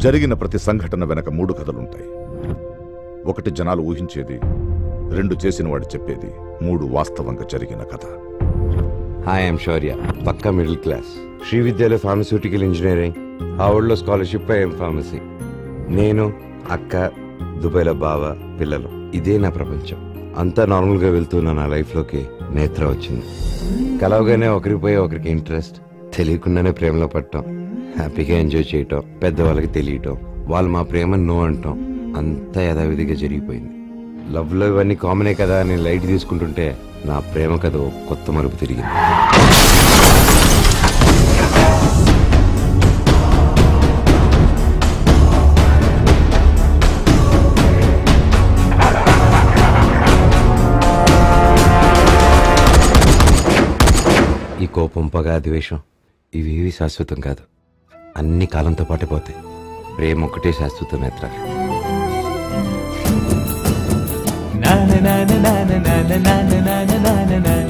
జరిగిన ప్రతి సంఘటన వెనక 3 కథలుంటాయి. 1 జనాలు ఊహించేది, 2 చేసిన వాడు చెప్పేది, 3 వాస్తవంగా జరిగిన కథ. Hi, I'm Shaurya. పక్కా మిడిల్ క్లాస్. శ్రీవిద్యలో ఫార్మస్యూటికల్ ఇంజనీరింగ్, హార్వర్డ్లో స్కాలర్షిప్ ఐఎం ఫార్మసీ. నేను, అక్క, దుబాయ్లో బావ, పిల్లలు. ఇదే నా ప్రపంచం. అంతా నార్మల్గా వెళ్తున్న నా లైఫ్లోకి నేత్ర వచ్చింది. కలవగానే ఒకరిపోయి ఒకరికి ఇంట్రెస్ట్, తెలియకుండానే ప్రేమలో పడటం, హ్యాపీగా ఎంజాయ్ చేయటం, పెద్దవాళ్ళకి తెలియటం, వాళ్ళు మా ప్రేమ నో అంటాం, అంతా యథావిధిగా జరిగిపోయింది. లవ్లో ఇవన్నీ కామనే కదా అని లైట్ తీసుకుంటుంటే నా ప్రేమ కథ కొత్త మలుపు తిరిగింది. ఈ కోపం, పగ, ద్వేషం ఇవేవి శాశ్వతం కాదు. అన్ని కాలంతో పాటే పోతాయి. ప్రేమ ఒక్కటే శాశ్వతం. నేత్ర na na na na na na na na na na na na